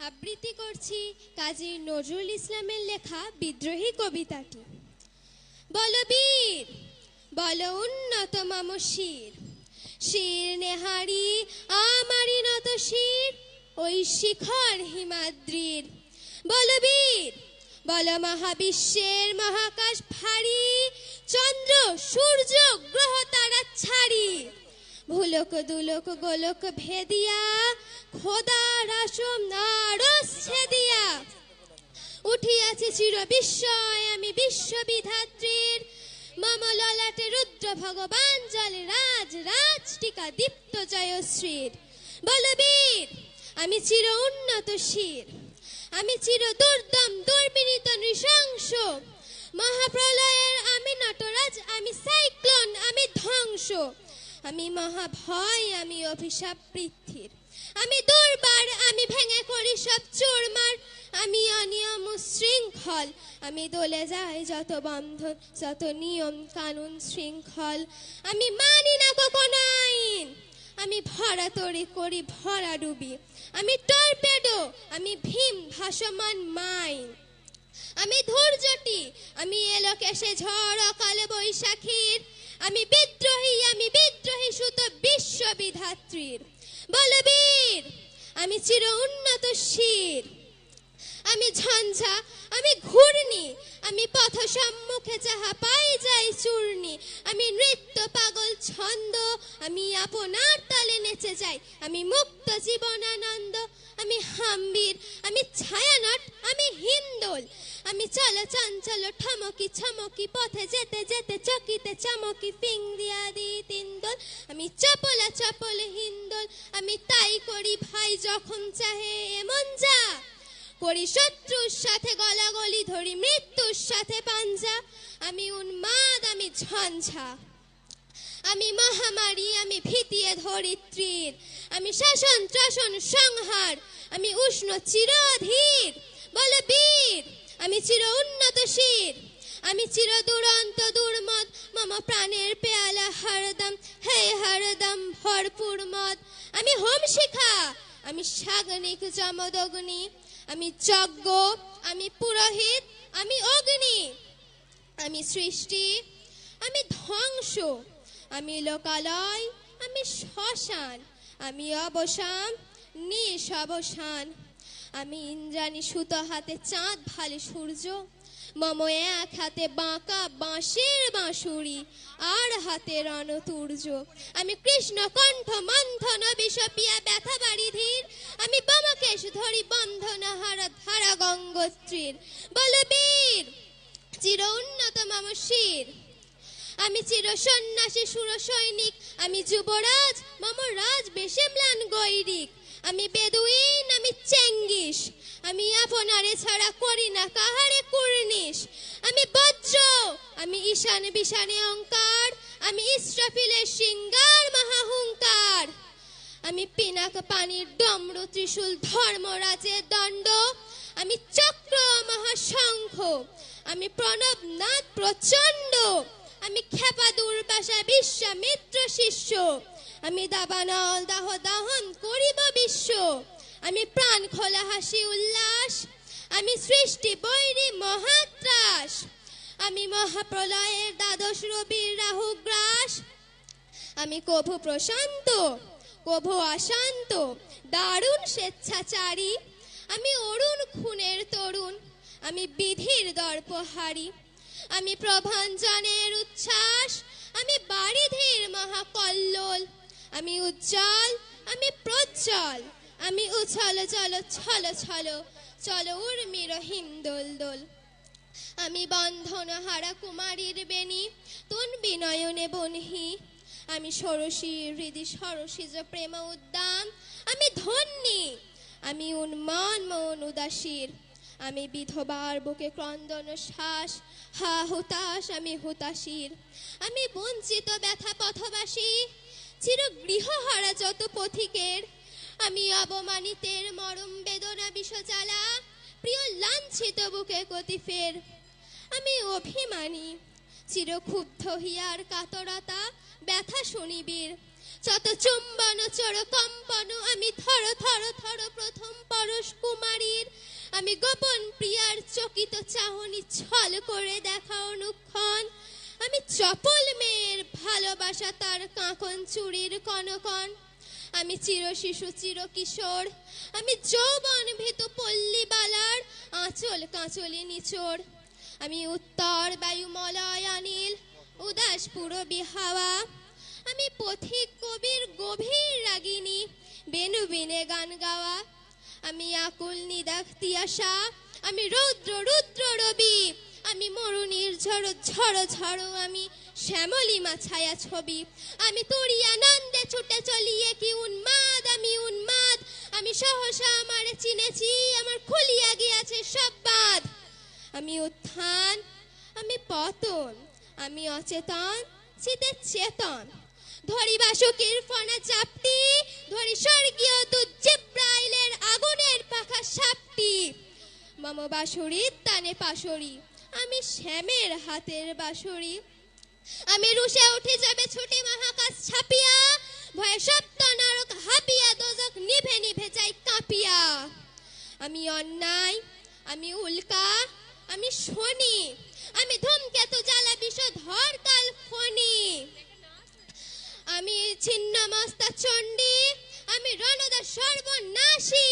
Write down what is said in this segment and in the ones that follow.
আবৃত্তি করছি কাজী নজরুল ইসলামের লেখা বিদ্রোহী কবিতাটি। বলো বীর, বলো উন্নত মম শির, শির নেহারি আমারি নত শির ওই শিখর হিমাদ্রির। বলো বীর, বলো মহাবিশ্বের মহাকাশ ভারী, চন্দ্র সূর্য গ্রহ তারা ছাড়ি, ভুলোক দুলোক গোলক ভেদিয়া খোদার আসম নারস ছেদিয়া। উঠিয়াছি চির বিস্ময় আমি বিশ্ববিধাত্রীর, মম ললাটে রুদ্র ভগবান জলে রাজ রাজ টিকা দীপ্ত জয়শ্রীর। বলো বীর, আমি চির উন্নত শির, আমি চির দুর্দম দুর্বিনীত নৃশংস, মহাপ্রলয়ের আমি নটরাজ, আমি সাইক্লোন, আমি ধ্বংস, আমি মহাভয়, আমি অভিশাপ পৃথ্বীর, আমি দুর্বার, আমি ভেঙে করি সব চুরমার, আমি অনিয়ম শৃঙ্খল, আমি দলে যাই যত বন্ধন যত নিয়ম কানুন শৃঙ্খল, আমি মানি না কখনো আইন, আমি ভরা তরি করি ভরা ডুবি, আমি টর্পেডো, আমি ভীম ভাসমান মাইন, আমি ধৈর্যটি, আমি এলোকেশে ঝড় অকাল বৈশাখীর, আমি বিদ্রোহী সুত বিশ্ববিধাত্রীর। বলো বীর, আমি চির উন্নত শির, আমি ঝঞ্ঝা, আমি ঘূর্ণি, আমি পথ সম্মুখে যাহা পাই যাই চূর্ণি, আমি নৃত্য পাগল ছন্দ, আমি আপনার তালে নেচে যাই, আমি মুক্ত জীবনানন্দ, আমি হাম্বির, আমি ছায়ানট, আমি হিন্দোল, আমি চল চঞ্চল ঠমকি ছমকি পথে যেতে যেতে চকিতে চমকি ফিংরিয়া দি তিনদোল, আমি চপলা চপল হিন্দোল, আমি তাই করি ভাই যখন চাহে এমন যা করি, শত্রুর সাথে গলাগলি ধরি মৃত্যুর সাথে পাঞ্জা, আমি উন্মাদ, আমি ঝঞ্ঝা, আমি মহামারী, আমি ভীতিয়ে ধরিত্রীর, আমি শাসন ত্রাসন সংহার, আমি উষ্ণ চিরধীর। বলো বীর, আমি চির উন্নত শির, আমি চির দুরন্ত দুর্মদ, মম প্রাণের পেয়ালা হরদম হে হরদম ভরপুর মদ, আমি হোম শিখা, আমি সাগনিক যমদগ্নি, আমি যজ্ঞ, আমি পুরোহিত, আমি অগ্নি, আমি সৃষ্টি, আমি ধ্বংস, আমি লোকালয়, আমি শ্মশান, আমি অবসান নিঃসবসান, আমি ইন্দ্রাণী সুত হাতে চাঁদ ভালে সূর্য, মম এক হাতে বাঁকা বাঁশের বাঁশুড়ি আর হাতে রণতুর্য, আমি কৃষ্ণ কণ্ঠ মন্থন বিষপিয়া ব্যথা বাড়ি ধীর, আমি বামকেশ ধরি বন্ধন হারা ধারা গঙ্গোত্রীর। বলো বীর, চির উন্নত মম শির, আমি চির সন্ন্যাসী সুর সৈনিক, আমি যুবরাজ, মম রাজ বেশে ম্লান গৈরিক, আমি বেদুইন, আমি চেঙ্গিস, আমি আপনারে ছাড়া করি না কাহারে কুর্নিশ, আমি বজ্র, আমি ঈশান বিশানে অঙ্কার, আমি ইস্রাফিলের সিঙ্গার মহাহুঙ্কার, আমি পিনাক পানির ডমরু ত্রিশূল ধর্মরাজের দণ্ড, আমি চক্র মহাশঙ্খ, আমি প্রণব নাদ প্রচণ্ড, আমি ক্ষেপা দুর্বাসা বিশ্বামিত্র শিষ্য, আমি দাবানল দাহ দাহন করিব বিশ্ব, আমি প্রাণ খোলা হাসি উল্লাস, আমি সৃষ্টি বৈরী মহাত্রাস, আমি মহাপ্রলয়ের দ্বাদশ রবির রাহু গ্রাস, আমি কভু প্রশান্ত কভু অশান্ত দারুণ স্বেচ্ছাচারী, আমি অরুণ খুনের তরুণ, আমি বিধির দর্পহারী, আমি প্রভাঞ্জনের উচ্ছ্বাস, আমি বারিধির মহাকল্লোল, আমি উজ্জ্বল, আমি প্রজ্জ্বল, আমি উছল চল ছল ছল চল উর্মির হিন্দোল দোল, আমি বন্ধন হারা কুমারীর বেণী তুন বিনয়নে বনহি, আমি ষোড়শী হৃদি সরসিজ প্রেম উদ্যান, আমি ধন্যী, আমি উন্মান মন উদাসীর, আমি বিধবার বুকে ক্রন্দন শ্বাস হা হুতাশ, আমি হুতাশীর, আমি বঞ্চিত ব্যথা পথবাসী, চির গৃহহারা যত পথিকের, আমি অবমানিতের মরম বেদনা বিষজ্বালা, প্রিয় লাঞ্ছিত বুকে কতিফের, আমি অভিমানী, চিরক্ষুব্ধ হিয়ার কাতরতা ব্যথা শুনিবির, যত চুম্বন চোর কম্পন, আমি থর থর থর প্রথম পরশ কুমার আমি গোপন প্রিয়ার চকিত চাহনি ছল করে দেখা অনুক্ষণ, আমি চপল মেয়ের ভালোবাসা তার কাঁকন চুরির কনকন, আমি চির শিশু চির কিশোর, আমি যৌবন ভীত পল্লী বালার আঁচল কাঁচলি নিচোর, আমি উত্তর বায়ুমলয় অনিল উদাস পুরবী হাওয়া, আমি পথিক কবির গভীর রাগিনী বেনু বিনে গান গাওয়া, আমি আকুল নিদাক্তি আশা, আমি রৌদ্র রুদ্র রবি, আমি মরুনির ঝড় ঝড় ঝড়, আমি শ্যামলিমা ছায়া ছবি, আমি তোরই আনন্দে ছুটে চলিয়ে কি উন্মাদ, আমি উন্মাদ, আমি সহসা আমারে চিনেছি, আমার খুলিয়া গিয়াছে সব বাঁধ, আমি উত্থান আমি পতন, আমি অচেতন চিতে চেতন, ধরি বাসুকির ফনা চাপটি, ধরি স্বর্গীয় দূত জিব্রাইলের আগুনের পাখা সাপটি, মম বাঁশরীর তানে পাশরি, আমি শ্যামের হাতের বাঁশরি, আমি রুষে উঠে যাবে ছুটি মহাকাশ ছাপিয়া, ভয়ে সপ্ত নরক হাপিয়া দোজক নিভে নিভে যাই কাঁপিয়া, আমি অন্যায় আমি উল্কা আমি শনি, আমি ধূমকেতু জ্বালা বিষধর কাল ফণি, আমি ছিন্ন মস্তা চণ্ডী, আমি রণদা সর্বনাশী,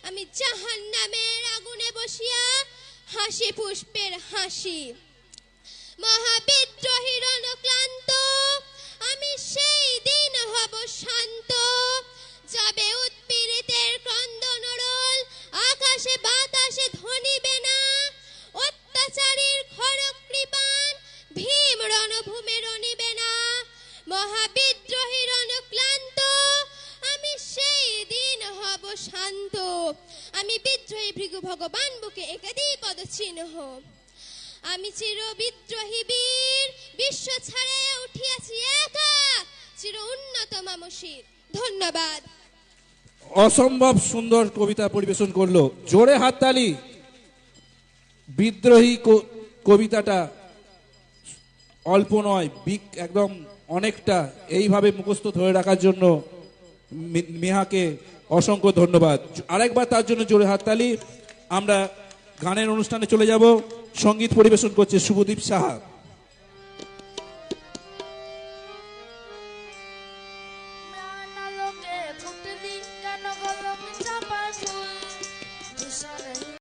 আমি জাহান্নামের আগুনে বসিয়া হাসি পুষ্পের হাসি, মহাবিদ্রোহী রণক্লান্ত, আমি সেই দিন হব শান্ত, যাবে উৎপীড়িতের ক্রন্দন রোল, আকাশে বাতাসে ধ্বনিবে না, অত্যাচারীর খড়গ কৃপান ভীম রণভূমে রণিবে না, মহাবিদ্রোহী রণক্লান্ত, আমি সেই দিন হব শান্ত, আমি বিদ্রোহী ভৃগু ভগবান বুকে একাদি পদ চিহ্ন, আমি চির বিদ্রোহী বীর বিশ্ব ছাড়াইয়া উঠিয়াছি একা, চির উন্নত মামসির। ধন্যবাদ। অসম্ভব সুন্দর কবিতা পরিবেশন করলো, জোরে হাততালি। বিদ্রোহী কবিতাটা অল্প নয়, একদম অনেকটা, এইভাবে মুখস্থ ধরে রাখার জন্য মেহাকে অসংখ্য ধন্যবাদ। আরেকবার তার জন্য জোরে হাততালি। আমরা গানের অনুষ্ঠানে চলে যাব। সঙ্গীত পরিবেশন করছে শুভদীপ সাহা।